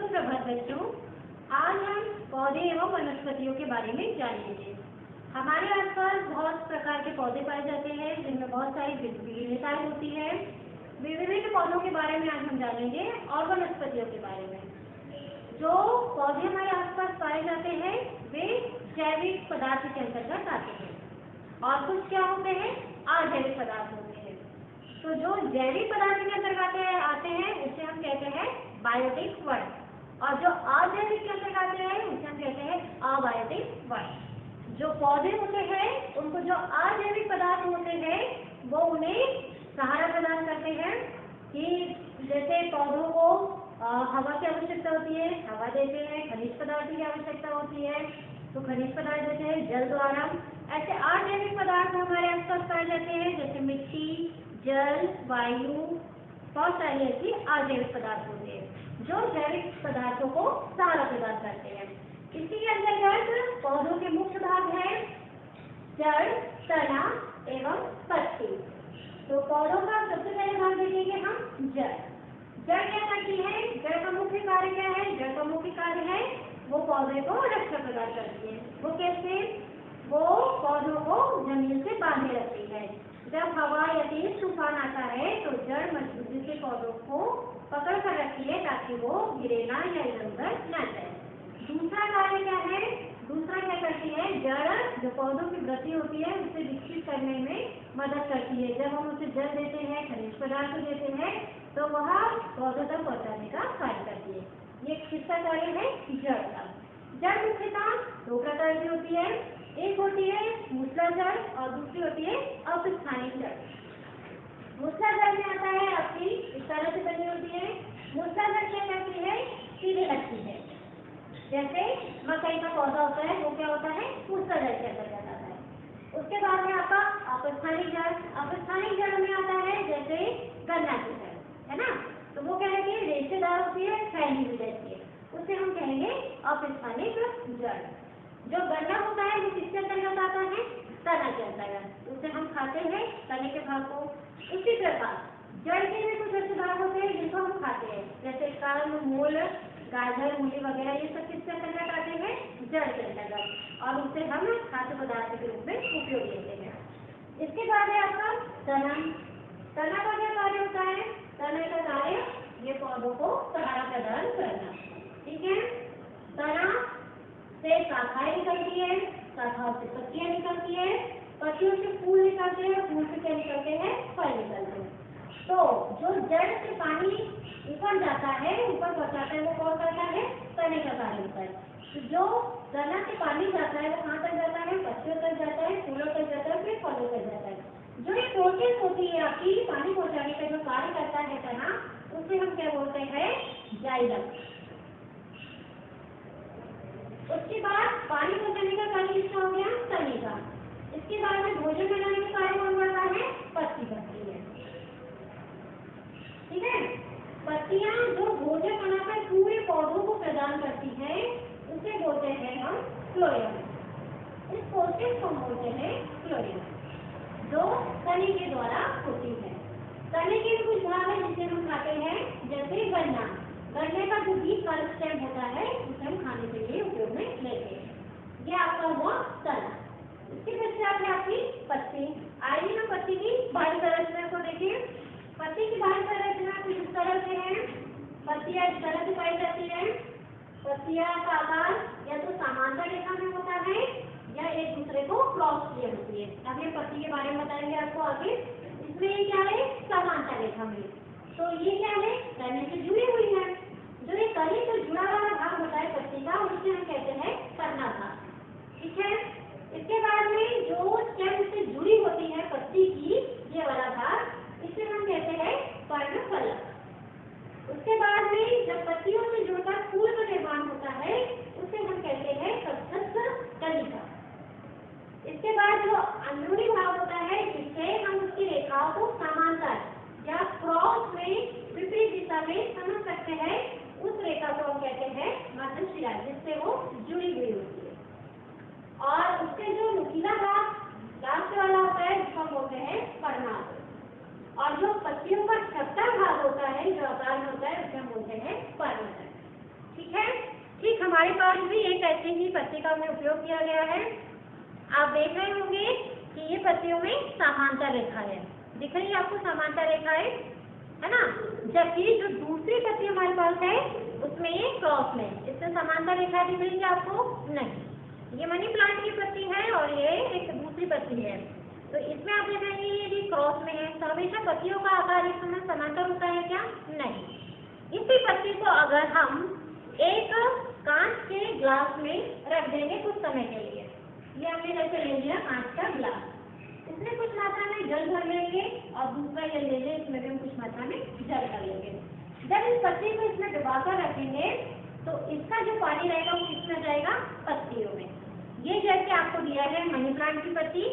सुप्रभात बच्चों, आज हम पौधे एवं वनस्पतियों के बारे में जानेंगे। हमारे आसपास बहुत प्रकार के पौधे पाए जाते हैं जिनमें बहुत सारी विविधताएं होती है। विभिन्न पौधों के बारे में आज हम जानेंगे और वनस्पतियों के बारे में। जो पौधे हमारे आसपास पाए जाते हैं वे जैविक पदार्थ के अंतर्गत आते हैं और कुछ क्या होते हैं, अजैविक पदार्थ होते हैं। तो जो जैविक पदार्थ के अंतर्गत आते हैं उसे हम कहते हैं बायोटिक वर्ग, और जो अजैविक के अंतर्गत आते हैं उसे हम कहते हैं अबायोटिक वर्ग। जो पौधे होते हैं उनको जो अजैविक पदार्थ होते हैं वो उन्हें सहारा प्रदान करते हैं कि जैसे पौधों को हवा की आवश्यकता होती है, हवा देते हैं। खनिज पदार्थ की आवश्यकता होती है तो खनिज पदार्थ देते हैं जल द्वारा। ऐसे अजैविक पदार्थ हमारे आसपास पाए जाते हैं जैसे मिट्टी, जल, वायु, बहुत सारी ऐसी अजैविक पदार्थ होते हैं जो जैविक पदार्थों को सहारा प्रदान करते हैं। इसी के अंतर्गत पौधों के मुख्य भाग है जड़, तना एवं पत्ती। तो पौधों का सबसे पहले भाग देखेंगे हम जड़। जड़ क्या करती है? जड़ का मुख्य कार्य क्या है? जड़ का मुख्य कार्य है वो पौधे को रक्षा प्रदान करती है। वो कैसे? वो पौधों को जमीन से बांधे रखती है। जब हवा या तेज तूफान आता है तो जड़ मजबूती से पौधों को पकड़ कर रखती है ताकि वो गिरे ना या इधर उधर न जाए। दूसरा कार्य क्या है? दूसरा क्या करती है? जड़ जो पौधों की वृद्धि होती है उसे विकसित करने में मदद करती है। जब हम उसे जल देते हैं, खनिज पदार्थ देते हैं तो वह पौधों तक पहुँचाने का कार्य करती है। ये किसका कार्य है? जड़ का। जड़ मुख्यतः दो प्रकार की होती है। एक होती है मूसलाधार और दूसरी होती है अपस्थानिक जड़। मूसलाधार में आता है आपकी इस तरह से बनी होती है। मूसलाधार क्या करती है? सीधे लगती है। जैसे मकई का पौधा होता है वो क्या होता है? मूसलाधार के अंतर्गत आता है। उसके बाद में आपका अपस्थानिक जड़। अपस्थानिक जड़ में आता है जैसे गन्ना की जड़, है ना? तो वो क्या रहती है? रेशेदार होती है, फैली हुई रहती है, उसे हम कहेंगे अपस्थानिक जड़। जो गन्ना होता है वो किसके अंतर्गत आता है? तना के अंतर्गत। उसे हम खाते हैं तने के भाग को। उसी प्रकार जड़ के भी कुछ ऐसे भाग होते हैं जिनको हम खाते हैं जैसे कांद, मूल, गाजर, मूली वगैरह, ये सब किसके अंतर्गत आते हैं? जड़ के अंतर्गत, और उसे हम खाद्य पदार्थ के रूप में उपयोग लेते हैं। इसके बाद है आपका तना। तना का क्या कार्य होता है? तना का कार्य ये पौधों को सहारा प्रदान करना। ठीक है। तना से शाखाएं निकलती है, शाखाओं से पत्तियां निकलती है, पत्तियों से फूल निकलते हैं, फूल से क्या निकलते हैं? फल निकलते हैं। तो जो जड़ से पानी ऊपर जाता है, ऊपर पहुंचाता है, वो कौन करता है? तने का कार्य होता है। तो जो तना से पानी जाता है वो कहाँ तक जाता है? पत्तियों तक जाता है, फूलों तक जाता है, फिर फलों तक जाता है। जो ये प्रोसेस होती है आपकी पानी पहुंचाने का जो कार्य करता है तना, उसे हम क्या बोलते हैं? जाइलम। उसके बाद पानी पहुंचाने का कार्य किसका हो गया? तने का। इसके बाद में भोजन बनाने का कार्य कौन करता है? पत्ती करती है। ठीक है। पत्तियां जो भोजन बनाकर पूरे पौधों को प्रदान करती है उसे बोलते हैं हम फ्लोएम। इस प्रोसेस को बोलते हैं फ्लोएम, जो तने के द्वारा होती है। तने के कुछ भाग है जिसे हम खाते हैं जैसे गन्ना। गन्ने का जो बीज वाला स्टेम होता है उसे हम खाने के लिए उपयोग में लेते हैं। ये आपका हुआ तना। इसके पश्चात है आपकी पत्ती। आइए हम पत्ती की बाहरी संरचना को देखें। पत्ती की बाहरी संरचना कुछ इस तरह से है। पत्तियां इस तरह से पाई जाती है। पत्तियां का आकार या तो समांतर रेखा में होता है या एक दूसरे को क्रॉस किए होती है। अब ये पत्ती के बारे में बताएंगे आपको आगे। इसमें ये क्या है? समांतर रेखा में। तो ये क्या है? तने से जुड़ी हुई है। जो ये तने से जुड़ा वाला भाग होता है पत्ती का उसे हम कहते हैं तना भाग। ठीक है। इसके बाद में जो स्टेम से जुड़ी होती है पत्ती की ये वाला भाग, इसे हम कहते हैं पर्णफलक। उसके बाद में जब पत्तियों से जुड़कर फूल का निर्माण होता है उसे हम कहते हैं सब्सट्रेट कलिका। इसके बाद जो अंदरूनी भाग होता है जिससे हम उसकी रेखाओं को समांतर या क्रॉस में विपरीत दिशा में समझ सकते हैं, उस रेखा को हम कहते हैं मध्यशिरा, जिससे वो जुड़ी हुई होती है। और उसके जो नुकीला भाग लास्ट वाला होता है जिसको हम बोलते हैं पर्णाल। और जो पत्तियों का चपटा भाग होता है, जो आकार में होता है, उसे हम बोलते हैं पर्णदंड। हमारे पास भी एक ऐसे ही पत्ती का हमें उपयोग किया गया है। आप देख रहे होंगे कि ये पत्तियों में समांतर रेखा है, दिख रही है आपको समांतर रेखा है ना, जबकि जो दूसरी पत्ती हमारे पास है उसमें ये क्रॉस में, इसमें समांतर रेखा दिख रही है आपको? नहीं। ये मनी प्लांट की पत्ती है और ये एक दूसरी पत्ती है, तो इसमें आप देख रहे हैं ये क्रॉस में है। तो हमेशा पत्तियों का आकार इस समय समांतर होता है क्या? नहीं। इसी पत्ती को अगर हम एक कांच के ग्लास में रख देंगे कुछ समय के लिए, ये हमने जैसे ले लिया कांच का ग्लास, इसमें कुछ मात्रा में जल भर लेंगे और दूसरा ये ले लें, इसमें भी हम कुछ मात्रा में जल कर लेंगे। जब इस पत्ती को इसमें डुबाकर रखेंगे तो इसका जो पानी रहेगा वो किसमें जाएगा? पत्तियों में। ये जैसे आपको दिया है मनी प्लांट की पत्ती,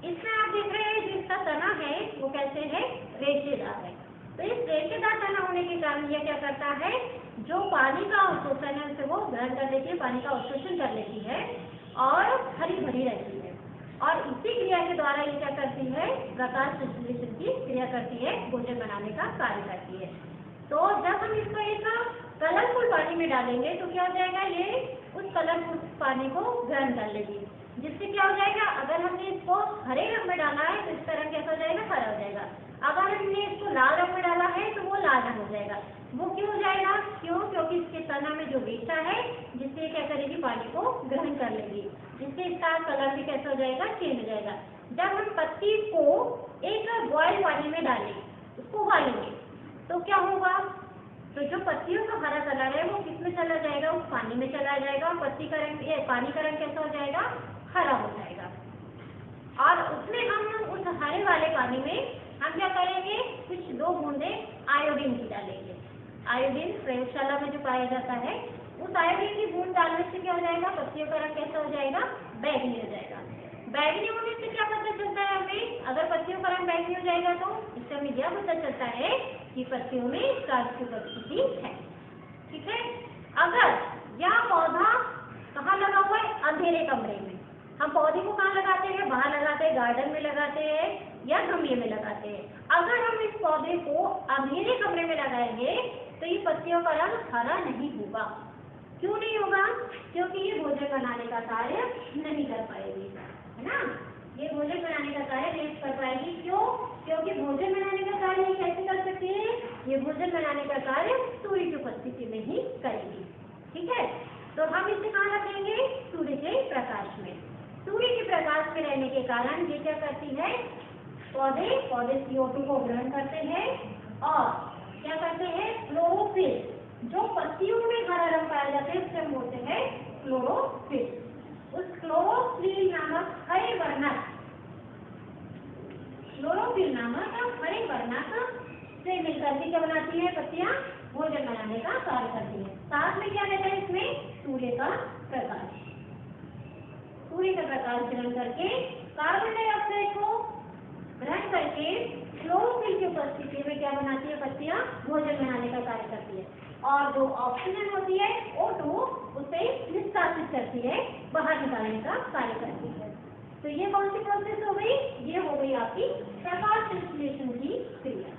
इसमें आप देख रहे हैं जो इसका तना है वो कैसे है? रेशेदार है। तो इस रेशेदार तना होने के कारण यह क्या करता है, जो पानी का अवशोषण है उसे वो ग्रहण कर लेती है, पानी का अवशोषण कर लेती है और हरी भरी रहती है। और इसी क्रिया के द्वारा ये क्या करती है? प्रकाश संश्लेषण की क्रिया करती है, भोजन बनाने का कार्य करती है। तो जब हम इसको एक कलरफुल पानी में डालेंगे तो क्या हो जाएगा? ये उस कलरफुल पानी को ग्रहण कर लेगी, जिससे क्या हो जाएगा? अगर हमने इसको हरे रंग में डाला है तो इसका रंग कैसा हो जाएगा? हरा हो जाएगा। अगर हमने इसको लाल रंग में डाला है तो वो लाल रंग हो जाएगा। वो क्यों हो जाएगा? क्यों? क्योंकि इसके तना में जो रेशा है जिससे क्या करेगी? पानी को ग्रहण कर लेगी, जिससे इसका कलर भी कैसा हो जाएगा? चेंज हो जाएगा। जब हम पत्ती को एक बॉयल पानी में डालें, उसको उबालेंगे तो क्या होगा? तो जो पत्तियों का हरा कलर है वो किसमें चला जाएगा? उस पानी में चला जाएगा और पत्ती का रंग, पानी का रंग कैसा हो जाएगा? हरा हो जाएगा। और उसमें हम उस हरे वाले पानी में हम क्या करेंगे? कुछ 2 बूंदे आयोडीन की डालेंगे। आयोडीन प्रयोगशाला में जो पाया जाता है, उस आयोडीन की बूंद डालने से क्या हो जाएगा? पत्तियों का रंग कैसा हो जाएगा? बैंगनी हो जाएगा। बैंगनी होने से क्या पता चलता है हमें? अगर पत्तियों का रंग बैंगनी हो जाएगा तो इससे हमें यह पता चलता है कि पत्तियों में कार्य की उपस्थिति है। ठीक है। अगर यह पौधा कहाँ लगा हुआ है? अंधेरे कमरे में। हम पौधे को कहाँ लगाते हैं? बाहर लगाते हैं, गार्डन में लगाते हैं या गमले में लगाते हैं। अगर हम इस पौधे को अंधेरे कमरे में लगाएंगे तो ये पत्तियों का रंग हरा नहीं होगा। क्यों नहीं होगा? क्योंकि ये भोजन बनाने का कार्य नहीं कर पाएगी, है ना। ये भोजन बनाने का कार्य नहीं कर पाएगी। क्यों? क्योंकि भोजन बनाने का कार्य ये कैसे कर सकती है? ये भोजन बनाने का कार्य सूर्य की उपस्थिति में ही करेगी। ठीक है। तो हम इसे कहाँ रखेंगे? सूर्य के प्रकाश में। सूर्य के प्रकाश में रहने के कारण ये क्या करती है? पौधे CO2 को ग्रहण करते हैं और क्या करते हैं? क्लोरोफिल, जो पत्तियों में हरा रंग पाया जाता है उसे हम बोलते हैं क्लोरोफिल। उस क्लोरोफिल नामक हरे वर्णक से मिलकर के क्या बनाती है? पत्तियां भोजन बनाने का कार्य करती है। साथ में क्या रहता है इसमें? सूर्य का प्रकाश ग्रहण करके कार्बन डाइऑक्साइड को ग्रहण करके क्लोरोफिल की उपस्थिति में क्या बनाती है? पत्तियां भोजन बनाने का कार्य करती है। और जो ऑक्सीजन होती है O2 उसे निष्कासित करती है, बाहर निकालने का कार्य करती है। तो ये कौन सी प्रोसेस हो गई? ये हो गई आपकी प्रकाश संश्लेषण की क्रिया।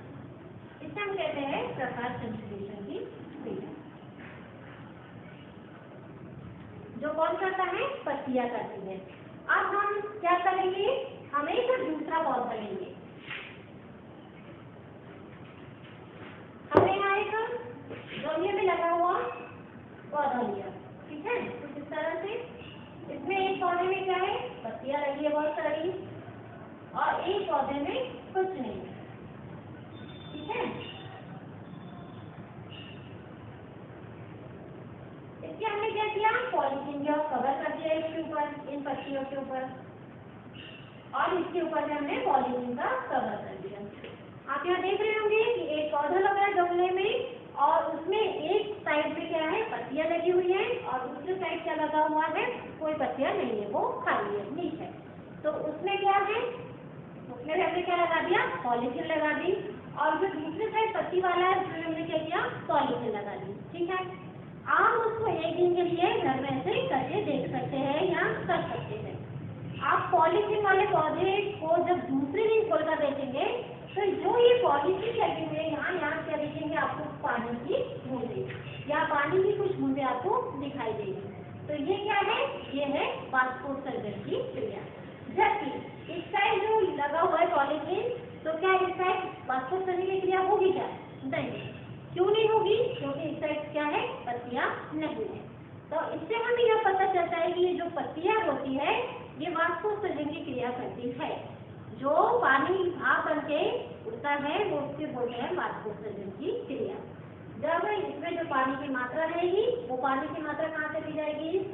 इसे हम कहते हैं प्रकाश संश्लेषण की क्रिया। जो कौन करता है? पत्तियां करती है। अब हम क्या करेंगे? हम एक दूसरा पौधा लेंगे। हमने यहाँ एक गमले में लगा हुआ पौधा लिया, ठीक है। कुछ इस तरह से इसमें एक पौधे में क्या है? पत्तियां लगी है बहुत सारी, और एक पौधे में कुछ नहीं, ठीक है। इसके हमने क्या किया? पॉलीथीन का कवर कर दिया इसके ऊपर, इन पत्तियों के ऊपर, और इसके ऊपर में हमने पॉलीथीन का कवर कर दिया। आप यहाँ देख रहे होंगे कि एक पौधा लगा है गमले में, और उसमें एक साइड में क्या है? पत्तियां लगी हुई है, और दूसरे साइड क्या लगा हुआ है? कोई पत्तियां नहीं है, वो खाली है, नीचे। तो उसमें क्या है? उसमें हमने क्या लगा दिया? पॉलीथीन लगा दी। और जो दूसरे साइड पत्ती वाला है उसमें हमने क्या किया? पॉलीथीन लगा दी, ठीक है। आप उसको एक दिन के लिए घर में ऐसे करके देख सकते हैं या कर सकते हैं। आप पॉलीथीन वाले पौधे को जब दूसरे दिन खोलकर देखेंगे तो जो ये पॉलीथीन लगे हुए यहाँ क्या देखेंगे? आपको पानी की बूंदें या पानी की कुछ बूंदें आपको दिखाई देगी। तो ये क्या है, ये है वाष्पोत्सर्जन की क्रिया। जबकि इस साइड जो लगा हुआ है पॉलीथीन, तो क्या इस साइड वाष्पोत्सर्जन की क्रिया होगी क्या? नहीं। क्यों नहीं होगी? क्योंकि इस साइड क्या है, पत्तियां नहीं है। तो इससे हमें यह पता चलता है कि ये जो पत्तियां होती है ये वाष्पोत्सर्जन की क्रिया करती है। जो पानी भाप बन के उड़ता है वो उससे बोलते हैं वाष्पोत्सर्जन की क्रिया। जब इसमें जो पानी की मात्रा रहेगी वो पानी की मात्रा कहाँ चली जाएगी, इस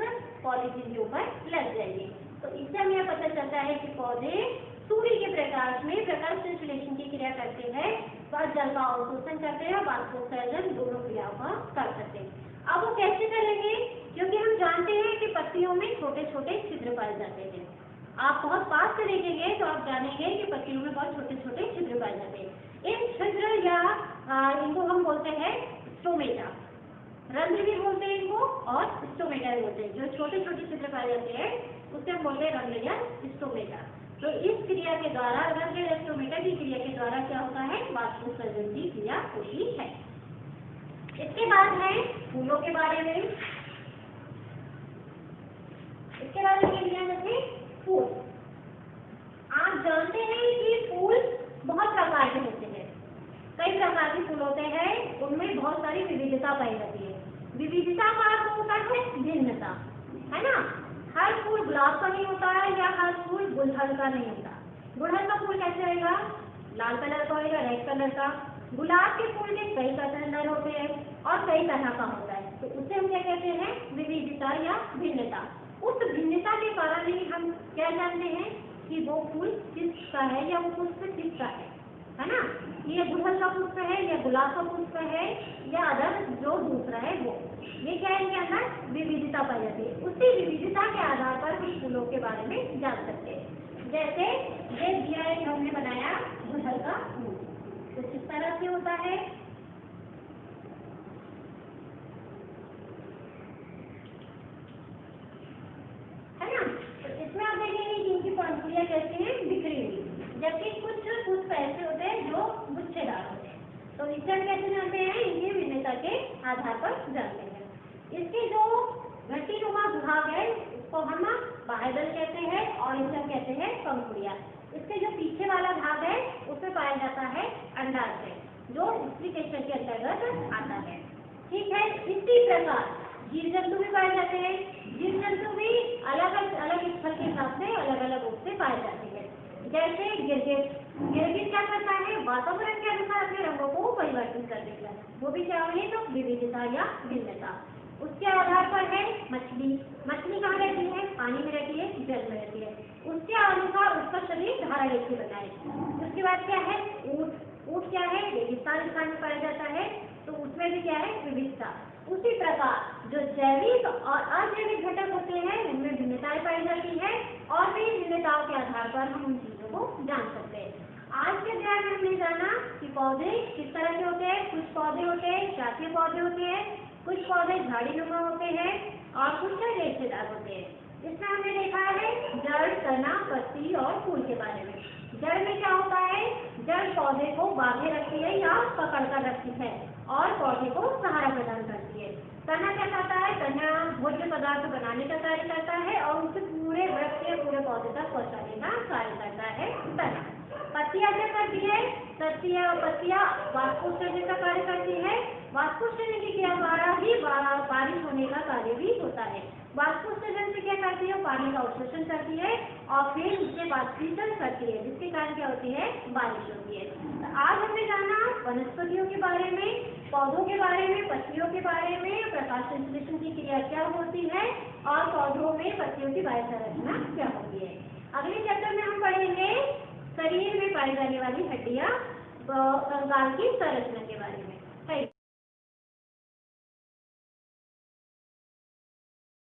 पॉलीथीन के ऊपर लग जाएगी। तो इससे हमें पता चलता है कि पौधे सूर्य के प्रकाश में प्रकाश संश्लेषण की क्रिया करते हैं, वह जल का अवशोषण करते हैं और वाष्पोत्सर्जन दोनों क्रियाओं का कर सकते हैं। अब वो कैसे करेंगे? क्योंकि हम जानते हैं कि पत्तियों में छोटे छोटे छिद्र पाए जाते हैं। आप बहुत पास से देखेंगे तो आप जानेंगे कि पत्तियों में बहुत छोटे छोटे छिद्र पाए जाते हैं। इन छिद्र या इनको हम बोलते हैं स्टोमेटा, रंध्र भी बोलते हैं इनको और स्टोमेटा भी बोलते हैं। जो छोटे छोटे छिद्र पाए जाते हैं उससे हम बोलते हैं रंध्र या स्टोमेटा। तो इस क्रिया के द्वारा, रंध्र या स्टोमेटा की क्रिया के द्वारा क्या होता है, वाष्पोत्सर्जन की क्रिया होती है। इसके बाद है फूलों के बारे में। इसके बारे में लिया जैसे फूल। आप जानते हैं कि फूल बहुत प्रकार के होते हैं, कई प्रकार के फूल होते हैं, उनमें बहुत सारी विविधता पाई जाती है। विविधता का अर्थ होता है भिन्नता, है ना। हर फूल गुलाब का नहीं होता है या हर फूल गुड़हल का नहीं होता। गुड़हल का फूल कैसे रहेगा, लाल कलर का होगा, रेड कलर का। गुलाब के फूल के कई कलर होते हैं और कई तरह का होता है, तो उसे हम क्या कहते हैं, विविधता या भिन्नता। उस भिन्नता के कारण ही हम क्या जानते हैं कि वो फूल किसका है या वो पुष्प किसका है ना। ये गुड़हल का पुष्प है या गुलाब का पुष्प है या अदर जो दूसरा है वो, ये क्या है, इनके अंदर विविधता पाई जाती है। उसी विविधता के आधार पर कुछ फूलों के बारे में जान सकते हैं। जैसे ये दिया है, हमने बनाया गुड़हल का फूल, तो किस तरह से होता है, ना। तो इसमें आप देखेंगे कि इनकी पंखुड़ियां कैसी हैं, बिखरी हुई, जबकि कुछ पुष्प ऐसे होते हैं जो गुच्छेदार होते हैं। तो इसे हम कैसे जानते हैं, इनकी भिन्नता के आधार पर जानते हैं। इसके जो घंटीनुमा भाग है उसको हम बाह्यदल कहते हैं और इसे हम कहते हैं पंखुड़ियां। इसके जो पीछे वाला भाग है उसमें पाया जाता है अंडाशय, जो स्त्री केशर के अंतर्गत आता है। ठीक है। इसी प्रकार जीव जंतु भी पाए जाते हैं। जीव जंतु भी अलग अलग स्थल के हिसाब से अलग अलग रूप से पाए जाते हैं। जैसे गिरगिट, गिरगिट क्या करता है, वातावरण के अनुसार अपने रंगों को परिवर्तित कर देता है। वो भी क्या है, तो विविधता या भिन्नता। उसके आधार पर है मछली। मछली कहाँ रहती है, पानी में रहती है, जल में रहती है। उसके अनुसार उसका शरीर धारा रेखी बना है। उसके बाद क्या है, ऊंट। ऊंट क्या है, रेगिस्तान स्थान में पाया जाता है, तो उसमें भी क्या है, विविधता। उसी प्रकार जो जैविक और अजैविक घटक होते हैं उनमें भिन्नताएं पाई जाती है और भी भिन्नताओं के आधार पर हम उन चीजों को जान सकते हैं। आज के अध्याय में हमने जाना कि पौधे किस तरह के होते हैं। कुछ पौधे होते हैं शाखीय पौधे होते हैं, कुछ पौधे झाड़ीनुमा होते हैं और कुछ रेशेदार होते हैं। इसमें हमने देखा है जड़, तना, पत्ती और फूल के बारे में। जड़ में क्या होता है, जड़ पौधे को बांधे रखती है या पकड़ कर रखती है और पौधे को सहारा प्रदान करती है। तना क्या करता है, तना भोज्य पदार्थ बनाने का कार्य करता है और उसे पूरे वृक्ष या पूरे पौधे तक पहुंचाने का कार्य करता है तना। पत्तियां क्या करती है, पत्तियां वाष्पोत्सर्जन का कार्य करती है। वाष्पोत्सर्जन की क्रिया द्वारा ही बारिश होने का कार्य भी होता है। वाष्पोत्सर्जन से क्या करती है, पानी का अवशोषण करती है और फिर उससे वाष्पीकरण करती है, जिसके कारण क्या होती है, बारिश होती है। तो आज हमने जाना वनस्पतियों के बारे में, पौधों के बारे में, पत्तियों के बारे में, प्रकाश संश्लेषण की क्रिया क्या होती है और पौधों में पत्तियों की बाह्य संरचना क्या होती है। अगले चैप्टर में हम पढ़ेंगे शरीर में पाई जाने वाली हड्डियां, कंकाल की संरचना के बारे में।